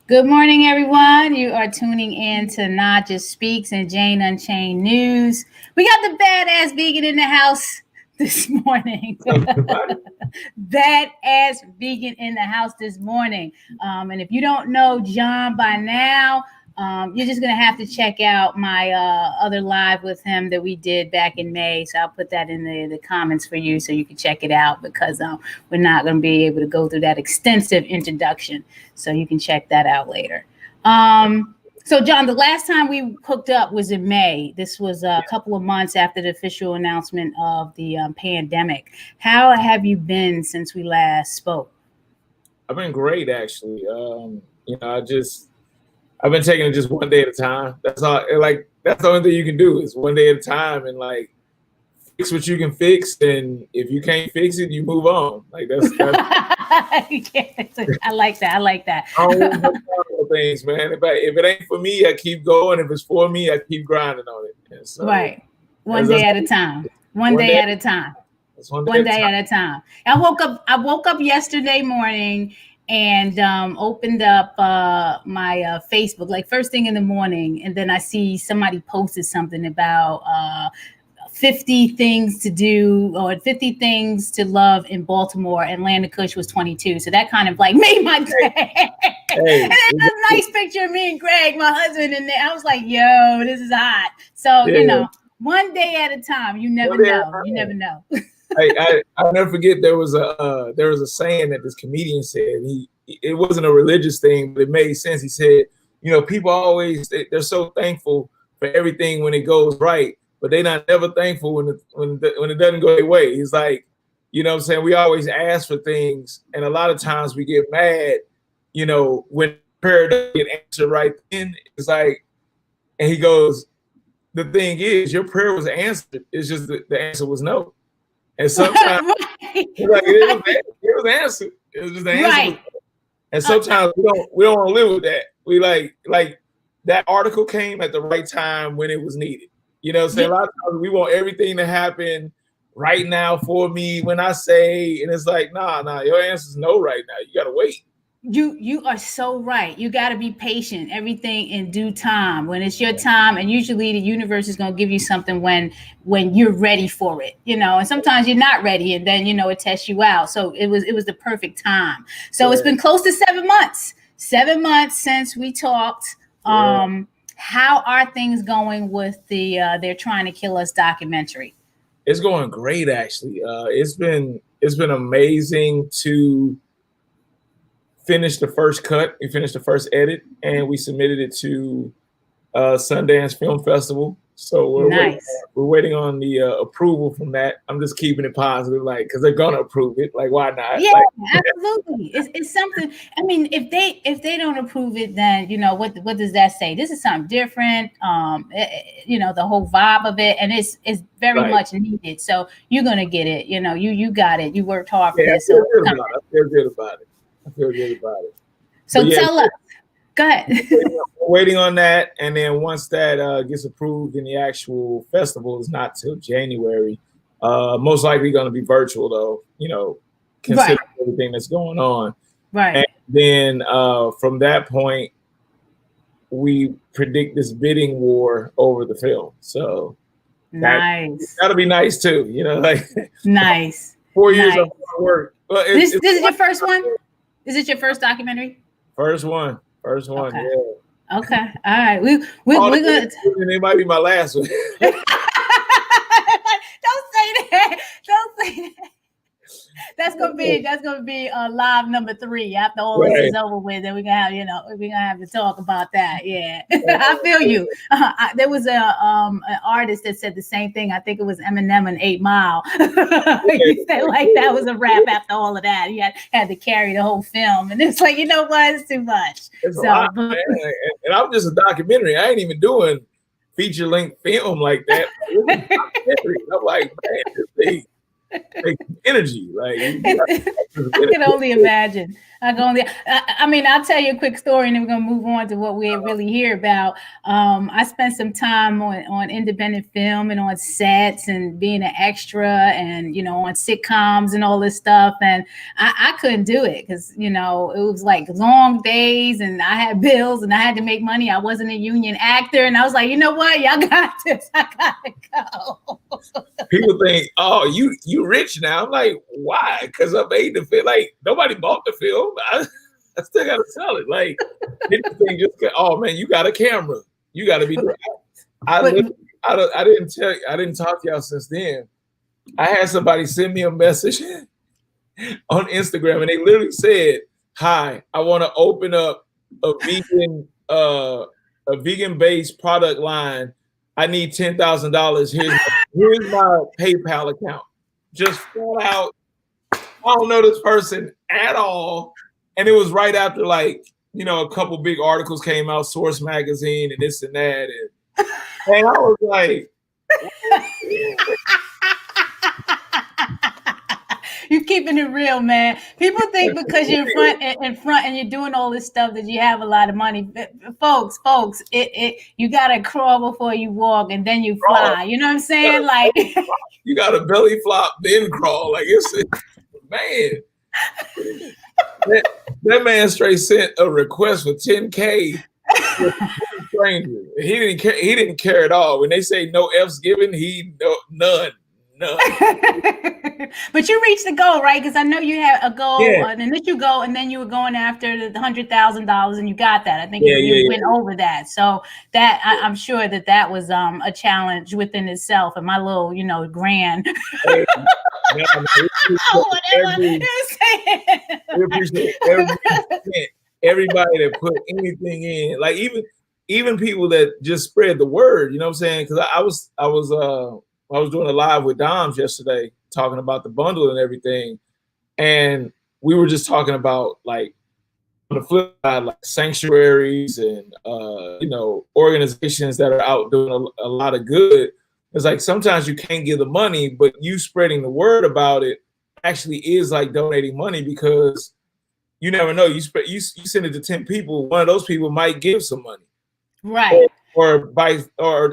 Good morning, everyone. You are tuning in to Naijha Speaks and Jane Unchained News. We got the badass vegan in the house this morning. Badass vegan in the house this morning. And if you don't know John by now, you're just going to have to check out my other live with him that we did back in May. So I'll put that in the comments for you so you can check it out because we're not going to be able to go through that extensive introduction. So you can check that out later. So, John, the last time we hooked up was in May. This was a couple of months after the official announcement of the pandemic. How have you been since we last spoke? I've been great, actually. I've been taking it just one day at a time. That's all. That's the only thing you can do is one day at a time, and fix what you can fix. And if you can't fix it, you move on. That's I like that. I like that. Things, man. If it ain't for me, I keep going. If it's for me, I keep grinding on it. So, right. One day at a time. One day at a time. One day at a time. I woke up yesterday morning and opened up my Facebook, like first thing in the morning, and then I see somebody posted something about 50 things to do or 50 things to love in Baltimore, and Landa Kush was 22. So that kind of made my day. Hey, and it's a nice picture of me and Greg, my husband, in there. I was like, yo, this is hot. So, one day at a time. You never know. You never know. I'll never forget there was a saying that this comedian said. It wasn't a religious thing, but it made sense. He said, people always they're so thankful for everything when it goes right, but they're not never thankful when it doesn't go their way. He's like, what I'm saying? We always ask for things, and a lot of times we get mad, when prayer doesn't get answered right then. It's like, and he goes, the thing is, your prayer was answered. It's just the answer was no. And sometimes it was answered. It was just the answer. Right. And sometimes we don't want to live with that. We like that article came at the right time when it was needed. A lot of times we want everything to happen right now for me when I say, and it's like, nah, your answer is no right now. You gotta wait. You are so right. You got to be patient. Everything in due time. When it's your time, and usually the universe is going to give you something when you're ready for it. And sometimes you're not ready, and then it tests you out. So it was the perfect time. So It's been close to 7 months. 7 months since we talked. How are things going with the They're Trying to Kill Us documentary? It's going great, actually. It's been amazing to finish the first cut. We finished the first edit, and we submitted it to Sundance Film Festival. So we're waiting on the approval from that. I'm just keeping it positive, because they're gonna approve it. Why not? Yeah, absolutely. It's something. I mean, if they don't approve it, then what does that say? This is something different. The whole vibe of it, and it's very much needed. So you're gonna get it. You got it. You worked hard for this. I feel good about it. So tell us. Go ahead. We're waiting on that, and then once that gets approved, then the actual festival is not till January. Most likely going to be virtual, though. Considering everything that's going on. Right. And then from that point, we predict this bidding war over the film. So nice. That'll be nice too. Nice. 4 years of hard work. Well, this is your first one? Is it your first documentary? First one. Okay. Yeah. Okay. All right. We're gonna. It might be my last one. Don't say that. That's gonna be live number 3 after all this is over with. Then we're gonna have to talk about that. Yeah, I feel you. There was an artist that said the same thing. I think it was Eminem in 8 Mile. He said that was a wrap after all of that. He had to carry the whole film, and it's what? It's too much. It's a lot, man. And I'm just a documentary. I ain't even doing feature length film like that. I'm like, man, this thing. energy. Like I can only imagine. I mean, I'll tell you a quick story, and then we're gonna move on to what we really hear about. I spent some time on independent film and on sets and being an extra, and on sitcoms and all this stuff. And I couldn't do it because it was like long days, and I had bills, and I had to make money. I wasn't a union actor, and I was like, you know what, y'all got this. I gotta go. People think, oh, you rich now. I'm like, why? Because I made the film. Like nobody bought the film. I still gotta sell it. Like anything oh man, you got a camera. You gotta be. I didn't talk to y'all since then. I had somebody send me a message on Instagram, and they literally said, "Hi, I want to open up a vegan based product line. I need $10,000. Here's my PayPal account." Just flat out. I don't know this person at all. And it was right after a couple big articles came out, Source Magazine and this and that. And I was like, you're keeping it real, man. People think because you're in front and you're doing all this stuff that you have a lot of money. Folks, you gotta crawl before you walk, and then you fly. You know what I'm saying? Like you gotta belly flop, then crawl. Like man. That man straight sent a request for $10K. Stranger. He didn't care at all. When they say no F's given, none. But you reached the goal, right? Because I know you had a goal, an initial goal, and then you were going after the $100,000, and you got that. I think you went over that. So that I'm sure that was a challenge within itself. And my little, grand. Hey, we appreciate everybody that put anything in. Like even people that just spread the word. You know what I'm saying? Because I was doing a live with Doms yesterday talking about the bundle and everything. And we were just talking about on the flip side, like sanctuaries and, organizations that are out doing a lot of good. It's like sometimes you can't give the money, but you spreading the word about it actually is like donating money because you never know. You send it to 10 people. One of those people might give some money. Right. Or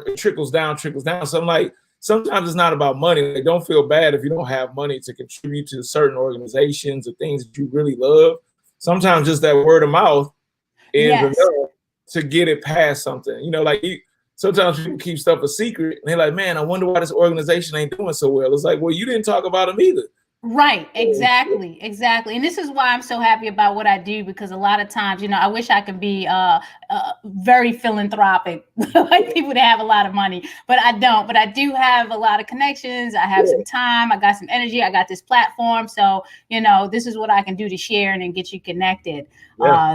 it trickles down. So I'm like, sometimes it's not about money. Like, don't feel bad if you don't have money to contribute to certain organizations or things that you really love. Sometimes just that word of mouth is enough to get it past something. Sometimes people keep stuff a secret and they're like, man, I wonder why this organization ain't doing so well. It's like, well, you didn't talk about them either. Right. Exactly. And this is why I'm so happy about what I do, because a lot of times, I wish I could be very philanthropic, like people that have a lot of money, but I don't. But I do have a lot of connections. I have some time. I got some energy. I got this platform. So, this is what I can do to share and then get you connected.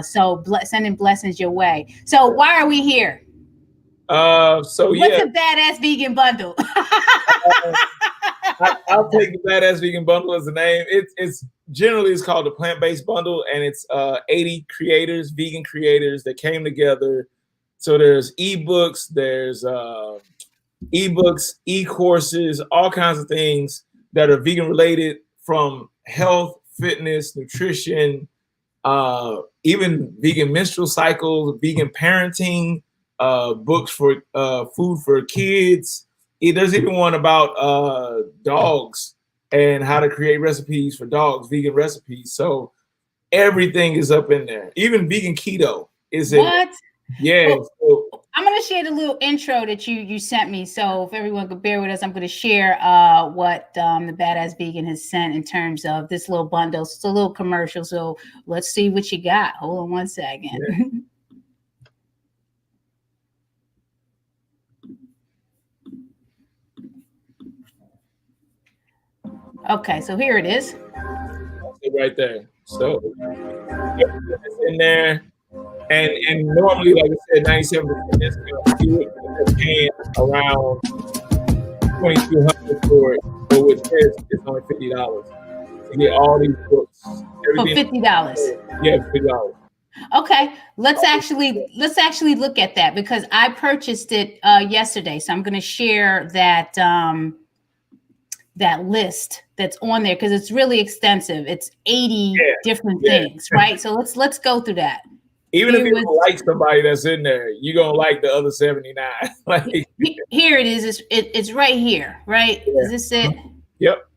So sending blessings your way. So why are we here? What's a badass vegan bundle? I'll take the badass vegan bundle as a name. It's generally called the plant-based bundle, and it's 80 creators, vegan creators that came together. So there's ebooks, there's e-courses, all kinds of things that are vegan related, from health, fitness, nutrition, even vegan menstrual cycles, vegan parenting, books for food for kids. There's even one about dogs and how to create recipes for dogs, vegan recipes. So everything is up in there. Even vegan keto is in what? Yeah. Well, so I'm going to share the little intro that you sent me. So if everyone could bear with us, I'm going to share what the Badass Vegan has sent in terms of this little bundle. It's a little commercial. So let's see what you got. Hold on one second. Yeah. Okay, so here it is. Right there. So it's in there. And normally, like I said, 97% is paying around $2,200 for it. But with this, it's only $50 to get all these books. For $50. Yeah, $50. Okay, let's actually look at that, because I purchased it yesterday. So I'm going to share that that list that's on there, because it's really extensive. It's 80 different things, right? So let's go through that. Even if you don't like somebody that's in there, you're gonna like the other 79. Like here it is. It's right here, right? Is this it? Yep.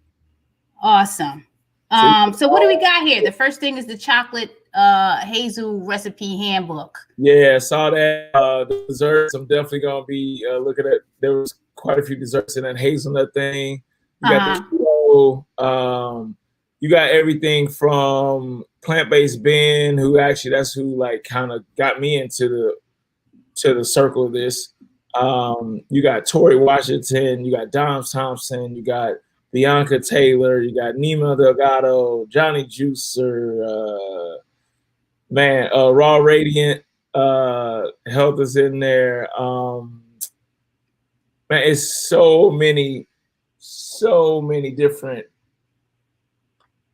Awesome. So what do we got here? The first thing is the chocolate hazel recipe handbook. Yeah, saw that. The desserts, I'm definitely gonna be looking at. There was quite a few desserts in that hazelnut thing. You got you got everything from plant-based Ben, that's who like kind of got me into the circle of this. You got Tori Washington, you got Dom Thompson, you got Bianca Taylor, you got Nima Delgado, Johnny Juicer, Raw Radiant Health is in there. Man, it's so many different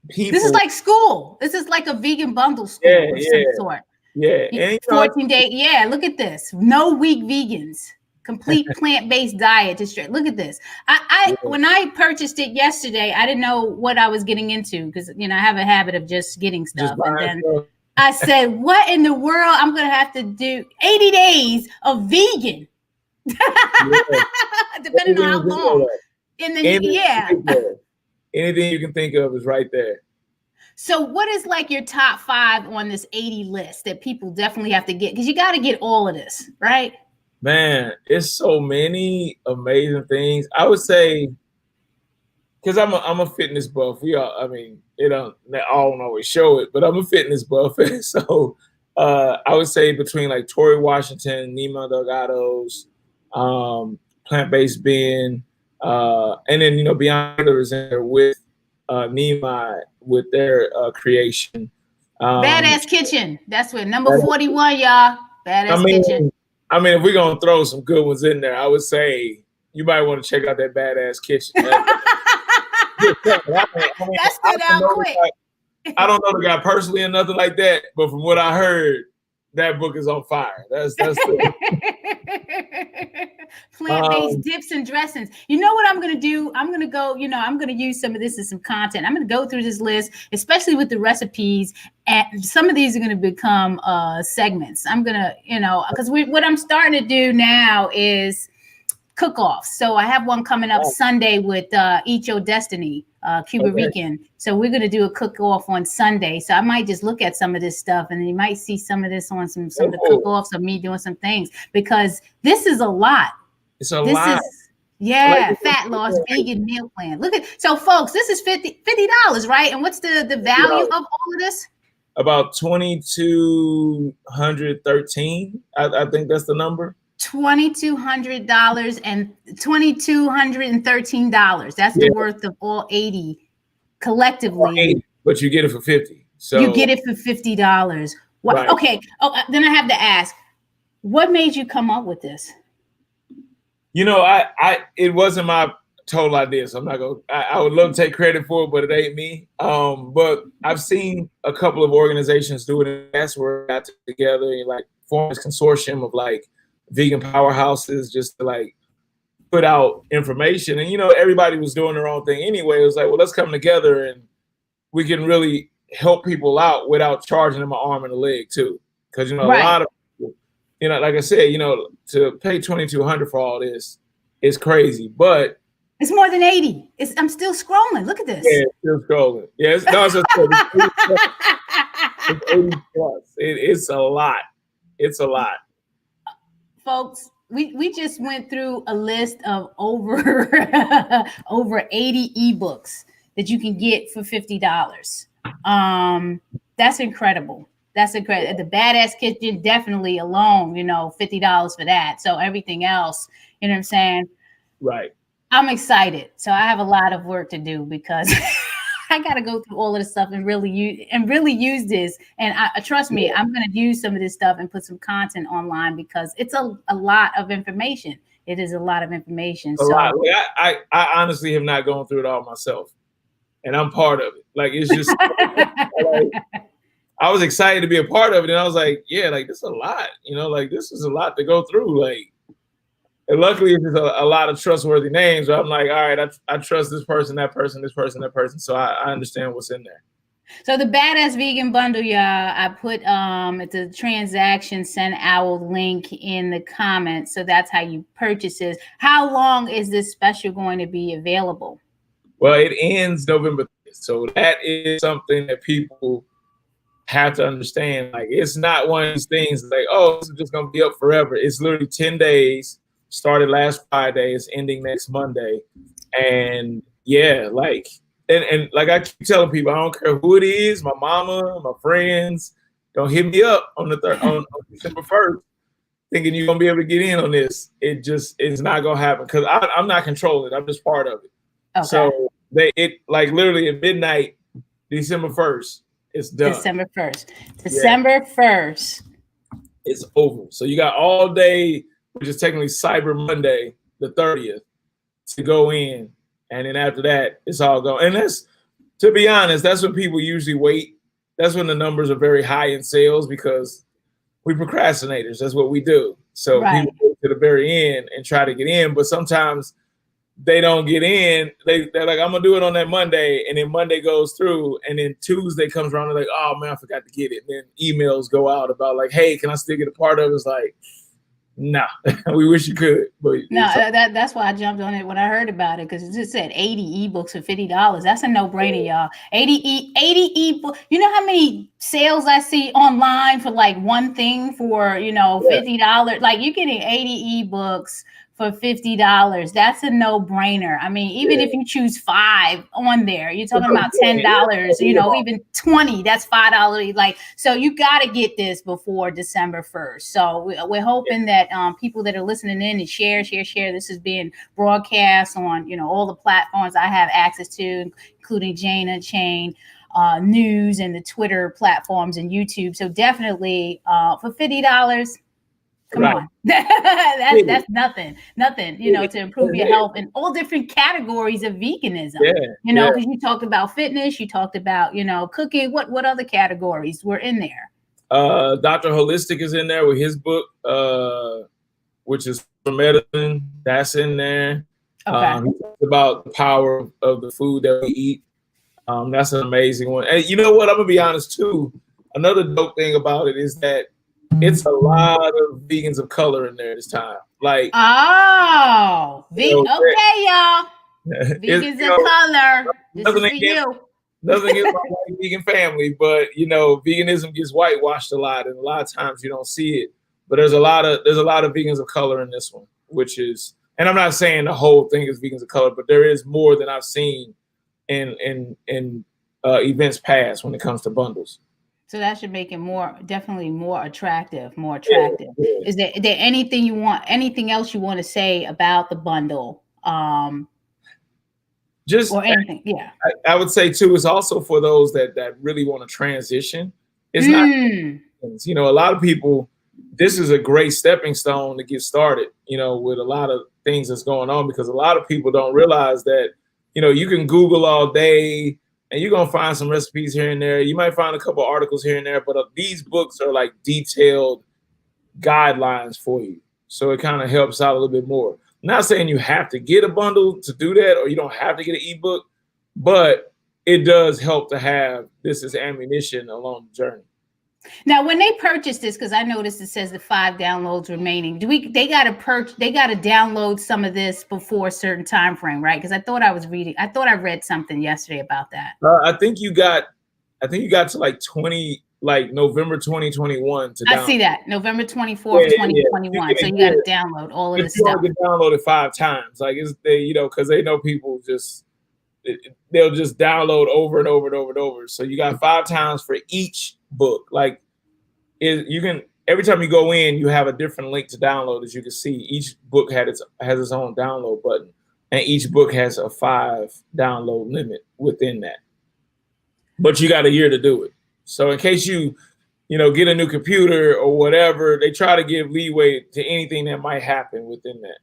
people. This is like school. This is like a vegan bundle school of some sort. Yeah. 14 day. Yeah, look at this. No weak vegans. Complete plant-based diet to straight. Look at this. When I purchased it yesterday, I didn't know what I was getting into, because I have a habit of just getting stuff. And then I said, what in the world? I'm gonna have to do 80 days of vegan. Depending on how long. And then anything you can think of is right there. So what is like your top 5 on this 80 list that people definitely have to get? Because you got to get all of this, right? Man, it's so many amazing things. I would say, because I'm a fitness buff. They don't always show it, but I'm a fitness buff. So I would say between like Tori Washington, Nima Delgado's, plant-based Ben, and then Bianca is in there with Nima with their creation. Badass Kitchen. That's where number 41, y'all. Badass Kitchen. I mean, if we're gonna throw some good ones in there, I would say you might want to check out that Badass Kitchen. That stood out quick. I don't know the guy personally or nothing like that, but from what I heard, that book is on fire. That's the plant-based dips and dressings. You know what I'm going to do? I'm going to go, I'm going to use some of this as some content. I'm going to go through this list, especially with the recipes. And some of these are going to become segments. I'm going to, because what I'm starting to do now is cook-offs. So I have one coming up Sunday with Eat Your Destiny, Cuba Rican. So we're going to do a cook-off on Sunday. So I might just look at some of this stuff, and then you might see some of this on some of the cook-offs of me doing some things, because this is a lot. It's a lot. Fat loss, vegan meal plan. Look at, so folks, this is $50, right? And what's the value of all of this? About $2,213. I think that's the number. $2,200 and $2,213. That's the worth of all 80 collectively. 80, but you get it for 50. So you get it for $50. Wow. Right. Okay. Then I have to ask, what made you come up with this? It wasn't my total idea, so I'm not gonna. I would love to take credit for it, but it ain't me. But I've seen a couple of organizations do it. That's where I got together and like form this consortium of like vegan powerhouses just to like put out information. And everybody was doing their own thing anyway. It was like, well, let's come together and we can really help people out without charging them an arm and a leg too. Because a lot of people, like I said, to pay $2,200 for all this is crazy, but it's more than 80. I'm still scrolling. Look at this. Yeah, still scrolling. Yeah, it's 80 plus. It's a lot. It's a lot. Folks, we just went through a list of over 80 ebooks that you can get for $50. That's incredible. That's incredible. The Badass Kitchen, definitely alone, $50 for that. So everything else, you know what I'm saying? Right. I'm excited. So I have a lot of work to do, because I got to go through all of this stuff and really use this. And trust me, I'm going to use some of this stuff and put some content online, because it's a lot of information. It is a lot of information. I honestly have not gone through it all myself, and I'm part of it. Like, it's just, I was excited to be a part of it. And I was like, yeah, like this is a lot, like this is a lot to go through. Like, And luckily, it's just a lot of trustworthy names. Where I'm like, all right, I trust this person, that person, this person, that person. So I understand what's in there. So the Badass Vegan Bundle, y'all, I put it's a transaction send our link in the comments. So that's how you purchase this. How long is this special going to be available? Well, it ends November 3rd. So that is something that people have to understand. Like, it's not one of these things like, oh, this is just gonna be up forever. It's literally 10 days. Started last Friday, it's ending next Monday. And yeah, like, and like I keep telling people, I don't care who it is, my mama, my friends, don't hit me up on on December 1st thinking you're gonna be able to get in on this. It's not gonna happen because I'm not controlling it. I'm just part of it. Okay. So it like literally at midnight, December 1st, it's done. December 1st. December 1st. It's over. So you got all day, which is technically Cyber Monday, the 30th, to go in. And then after that, it's all gone. And that's, to be honest, that's when people usually wait. That's when the numbers are very high in sales because we procrastinators. That's what we do. So people go to the very end and try to get in, but sometimes they don't get in. They're like, I'm gonna do it on that Monday, and then Monday goes through, and then Tuesday comes around. They're like, oh man, I forgot to get it. And then emails go out about like, hey, can I still get a part of it? It's like, nah, we wish you could. But no, that's why I jumped on it when I heard about it because it just said 80 ebooks for $50. That's a no-brainer, y'all. 80 ebook. You know how many sales I see online for like one thing for $50? Like you're getting 80 ebooks for $50. That's a no-brainer. I mean, even if you choose 5 on there, you're talking about $10, even 20, that's $5. Like, so you got to get this before December 1st. So we're hoping that people that are listening in and share. This is being broadcast on, all the platforms I have access to, including Jane Unchained, News and the Twitter platforms and YouTube. So definitely for $50, come on. That's nothing, to improve your health in all different categories of veganism, because you talked about fitness, you talked about, cooking. What other categories were in there? Dr. Holistic is in there with his book, which is for medicine. That's in there. Okay. He talks about the power of the food that we eat. That's an amazing one. And you know what? I'm going to be honest too. Another dope thing about it is that it's a lot of vegans of color in there this time. Like, okay, y'all. Vegans of color. This is for you. Nothing against my white vegan family, but veganism gets whitewashed a lot, and a lot of times you don't see it. But there's a lot of vegans of color in this one, which is, and I'm not saying the whole thing is vegans of color, but there is more than I've seen in events past when it comes to bundles. So that should make it definitely more attractive. Yeah. Is there anything else you want to say about the bundle? Just or anything, yeah. I would say too, it's also for those that really want to transition. It's not, a lot of people, this is a great stepping stone to get started, with a lot of things that's going on, because a lot of people don't realize that, you can Google all day, and you're going to find some recipes here and there. You might find a couple articles here and there, but these books are like detailed guidelines for you. So it kind of helps out a little bit more. I'm not saying you have to get a bundle to do that, or you don't have to get an ebook, but it does help to have this as ammunition along the journey. Now, when they purchase this, because I noticed it says the 5 downloads remaining. They got to download some of this before a certain time frame, right? Because I thought I read something yesterday about that. I think you got to like November 2021 to download. I see that, November 24th, 2021. So you got to download all of this stuff. You can download it 5 times, like because they know people they'll just download over and over and over and over. So you got 5 times for each book. Like, you can, every time you go in, you have a different link to download. As you can see, each book has its own download button, and each book has a 5 download limit within that. But you got a year to do it. So in case you get a new computer or whatever, they try to give leeway to anything that might happen within that.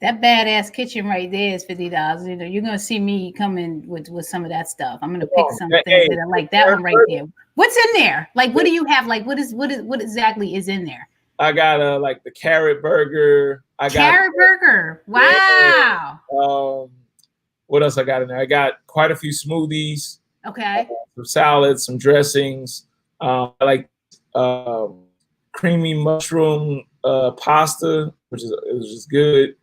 That badass kitchen right there is $50. You're gonna see me coming with some of that stuff. I'm gonna pick some things that are like that one right there. What's in there? Like, what do you have? Like, what exactly is in there? I got like the carrot burger. I got carrot burger. Wow. Yeah. What else I got in there? I got quite a few smoothies. Okay. Some salads, some dressings. I like creamy mushroom pasta, which is just good.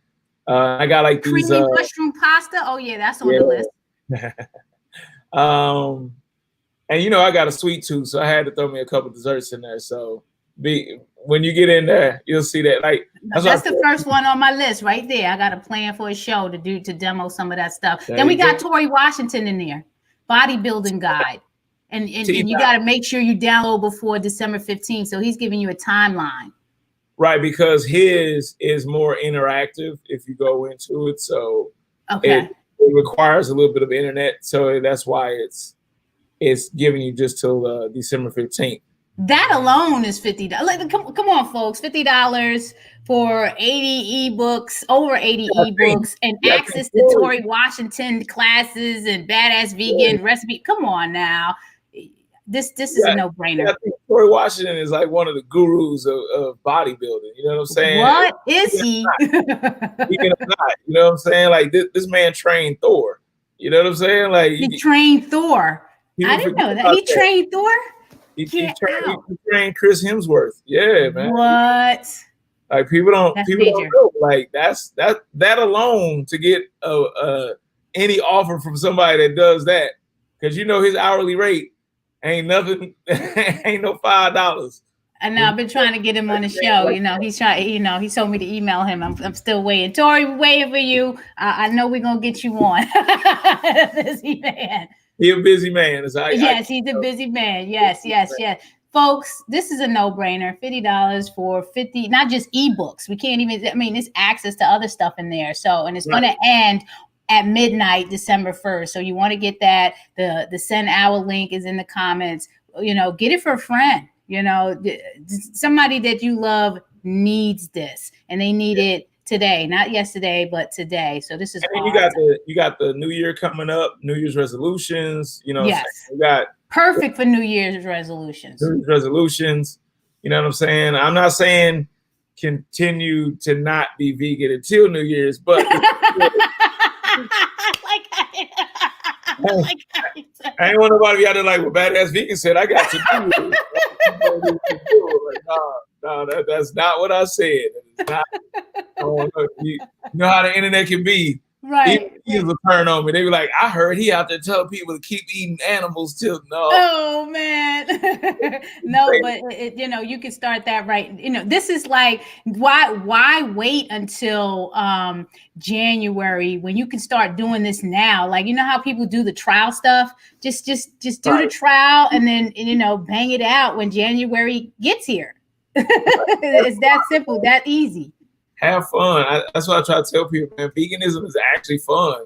I got like these creamy mushroom pasta. Oh yeah, that's on the list. And you know, I got a sweet tooth, so I had to throw me a couple desserts in there. So when you get in there, you'll see that. Like that's the first one on my list right there. I got a plan for a show to demo some of that stuff. Then we got Tori Washington in there, bodybuilding guide. And you got to make sure you download before December 15th. So he's giving you a timeline. Right, because his is more interactive if you go into it. So it requires a little bit of internet. So that's why it's giving you just till December 15th. That alone is $50. Like, come on, folks, $50 for 80 ebooks, over 80 ebooks, and access to Tori Washington classes and badass vegan recipe. Come on now. This is a no-brainer. I think Tori Washington is like one of the gurus of bodybuilding. You know what I'm saying? What is he? He can not. You know what I'm saying? Like this man trained Thor. You know what I'm saying? Like he trained Thor. I didn't know that. He trained Thor? He trained Chris Hemsworth. Yeah, man. What? Like people don't know. Like that alone to get any offer from somebody that does that, because you know his hourly rate ain't nothing, ain't no $5. And I've been trying to get him on the show. You know, he's trying. You know, he told me to email him. I'm still waiting. Tori, we're waiting for you. I know we're gonna get you on. Busy man. He's a busy man. Yes, he's a busy man. Yes. Folks, this is a no-brainer. $50 for 50, not just ebooks. We can't even. I mean, it's access to other stuff in there. So, and it's going to end at midnight, December 1st. So you want to get that. The send our link is in the comments. You know, get it for a friend. You know, somebody that you love needs this, and they need it today, not yesterday, but today. So this is. And you got the New Year coming up, New Year's resolutions. You know, yes, you got perfect for New Year's resolutions. New Year's resolutions. You know what I'm saying? I'm not saying continue to not be vegan until New Year's, but. I ain't want nobody to be out there like what Badass Vegan said. I got to do it. No, that's not what I said. It's not, you know how the internet can be. Right. He was a turn on me. They be like, I heard he out there telling people to keep eating animals till no. Oh man. No, but you know, you can start that right. You know, this is like why wait until January when you can start doing this now? Like, you know how people do the trial stuff? Just do the trial and then, you know, bang it out when January gets here. It's that simple, that easy. Have fun. That's what I try to tell people, man. Veganism is actually fun.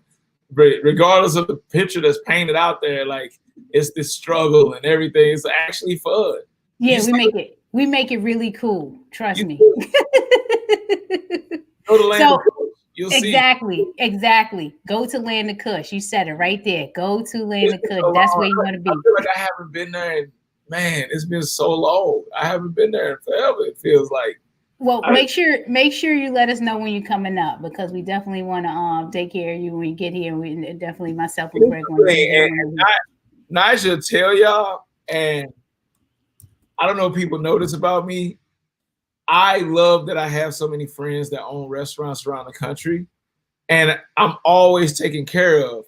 Regardless of the picture that's painted out there, like it's the struggle and everything. It's actually fun. Yeah, we make it really cool. Trust me. Go to Land of Kush. You'll see. Exactly. Go to Land of Kush. You said it right there. Go to Land of Kush. That's where you want to be. I feel like I haven't been there in, man, it's been so long. I haven't been there in forever. It feels like. Well, make sure you let us know when you're coming up, because we definitely want to take care of you when you get here. We definitely, myself and Greg, want to be here. Naijha, tell y'all, and I don't know if people know this about me. I love that I have so many friends that own restaurants around the country, and I'm always taken care of.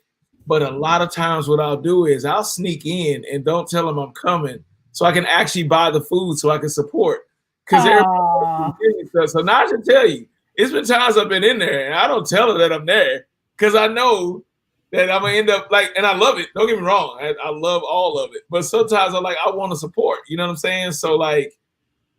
But a lot of times what I'll do is I'll sneak in and don't tell them I'm coming so I can actually buy the food so I can support. Because so now I should tell you, it's been times I've been in there and I don't tell her that I'm there because I know that I'm gonna end up like, and I love it. Don't get me wrong, I love all of it. But sometimes I'm like, I want to support. You know what I'm saying? So like,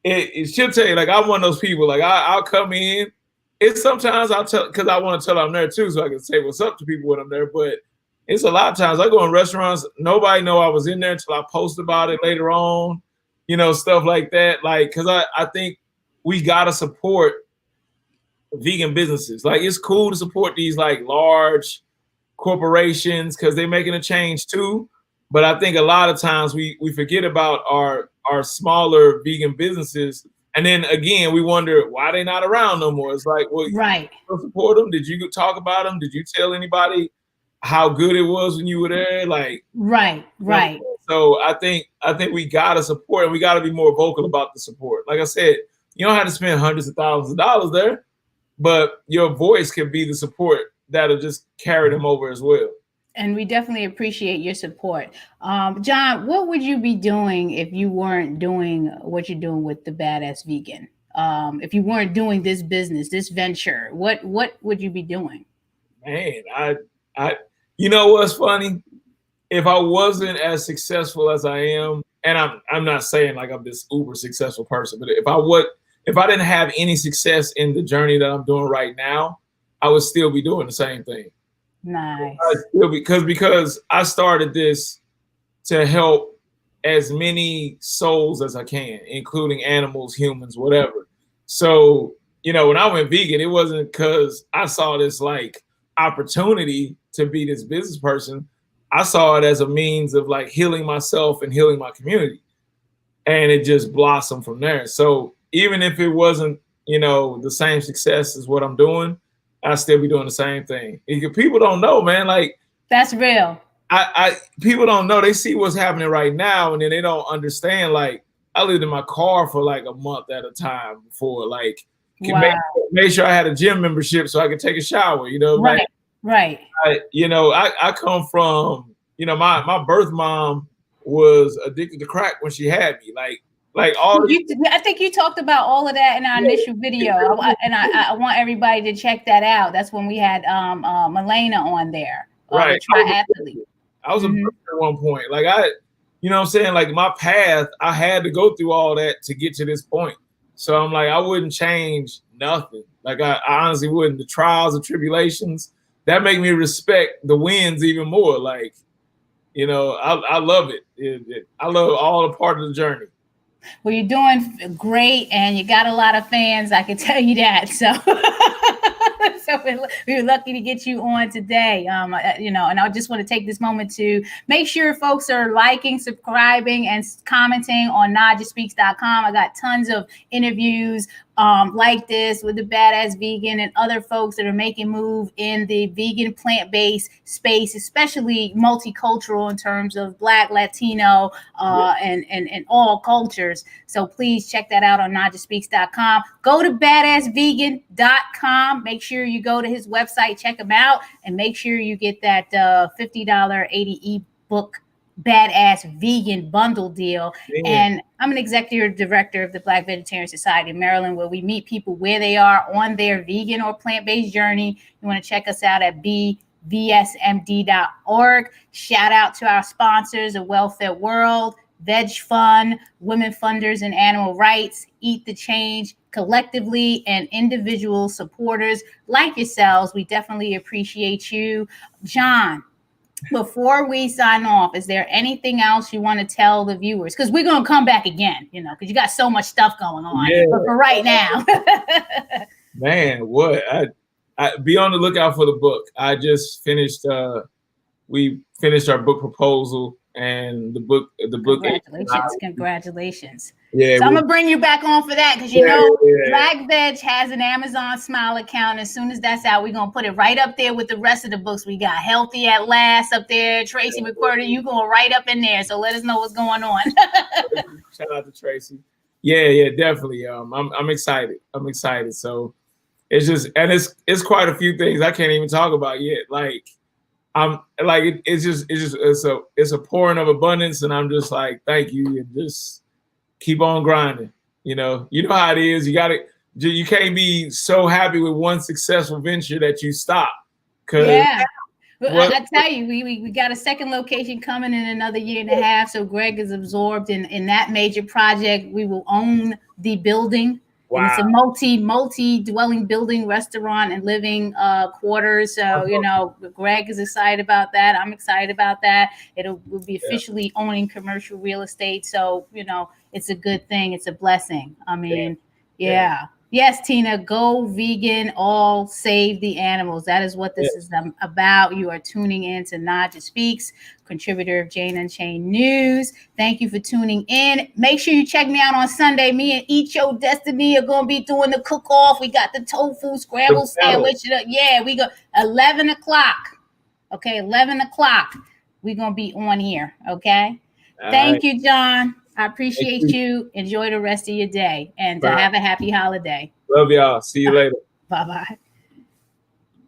it should tell you, like, I'm one of those people. Like I'll come in. It's sometimes I'll tell because I want to tell I'm there too, so I can say what's up to people when I'm there. But it's a lot of times I go in restaurants, nobody know I was in there until I post about it later on. You know, stuff like that. Like, because I think we got to support vegan businesses. Like, it's cool to support these, like, large corporations because they're making a change, too. But I think a lot of times we forget about our smaller vegan businesses And then again, we wonder why they're not around no more. It's like, well, right. You support them? Did you talk about them? Did you tell anybody how good it was when you were there? Like, right. So I think we gotta support, and we gotta be more vocal about the support. Like I said, you don't have to spend hundreds of thousands of dollars there, but your voice can be the support that'll just carry them over as well. And we definitely appreciate your support. John, what would you be doing if you weren't doing what you're doing with the Badass Vegan? If you weren't doing this business, this venture, what would you be doing? Man, I you know what's funny? If I wasn't as successful as I am, and I'm not saying like I'm this uber successful person, but if I didn't have any success in the journey that I'm doing right now, I would still be doing the same thing. Nice. Because I started this to help as many souls as I can, including animals, humans, whatever. So, when I went vegan, it wasn't because I saw this like opportunity to be this business person. I saw it as a means of like healing myself and healing my community. And it just blossomed from there. So even if it wasn't, the same success as what I'm doing, I still be doing the same thing. People don't know, man. Like, that's real. People don't know. They see what's happening right now, and then they don't understand. Like, I lived in my car for like a month at a time before, like, make sure I had a gym membership so I could take a shower. Right. I come from, my birth mom was addicted to crack when she had me. Like all. I think you talked about all of that in our initial video, I want everybody to check that out. That's when we had Milena on there, right? Triathlete. I was a birth at one point. Like what I'm saying? Like my path, I had to go through all that to get to this point. So I'm like, I wouldn't change nothing. Like I honestly wouldn't. The trials and tribulations that make me respect the wins even more. Like, I love it. I love all the part of the journey. Well, you're doing great, and you got a lot of fans. I can tell you that. So, we're lucky to get you on today. And I just want to take this moment to make sure folks are liking, subscribing, and commenting on NaijhaSpeaks.com. I got tons of interviews like this with the Badass Vegan and other folks that are making move in the vegan plant-based space, especially multicultural in terms of Black, Latino, and all cultures. So please check that out on NaijhaSpeaks.com. Go to badassvegan.com. Make sure you go to his website, check him out, and make sure you get that $50 80 ebook Badass Vegan bundle deal. Yeah. And I'm an executive director of the Black Vegetarian Society of Maryland, where we meet people where they are on their vegan or plant-based journey. You want to check us out at bvsmd.org. Shout out to our sponsors, A Well-Fed World, Veg Fund, Women Funders and Animal Rights, Eat the Change, collectively, and individual supporters like yourselves. We definitely appreciate you. John, before we sign off, is there anything else you want to tell the viewers? Because we're going to come back again, because you got so much stuff going on. Yeah. But for right now. Man, what? I be on the lookout for the book. I just finished, we finished our book proposal, and the book. Congratulations. Yeah, so I'm gonna bring you back on for that, because Black Veg has an Amazon Smile account. As soon as that's out, we're gonna put it right up there with the rest of the books. We got Healthy at Last up there. Tracy McCurdy, you going right up in there. So let us know what's going on. Shout out to Tracy. Yeah, definitely. I'm excited. So it's just, and it's quite a few things I can't even talk about yet. Like, I'm like, it's a pouring of abundance, and I'm just like, thank you, and just keep on grinding. You know how it is. You can't be so happy with one successful venture that you stop. Yeah. Well, I tell you, we got a second location coming in another year and a half. So Greg is absorbed in that major project. We will own the building. Wow. And it's a multi-dwelling building, restaurant, and living quarters. So, Greg is excited about that. I'm excited about that. We'll be officially owning commercial real estate. So, it's a good thing. It's a blessing. I mean, yeah. Yes, Tina, go vegan, all save the animals. That is what this is about. You are tuning in to Naijha Speaks, contributor of Jane Unchained News. Thank you for tuning in. Make sure you check me out on Sunday. Me and Eat Your Destiny are going to be doing the cook-off. We got the tofu scramble sandwich. Yeah, we go 11 o'clock. Okay, 11 o'clock. We're going to be on here, okay? Thank you, John. I appreciate you. Enjoy the rest of your day and have a happy holiday. Love y'all. See you later. Bye-bye.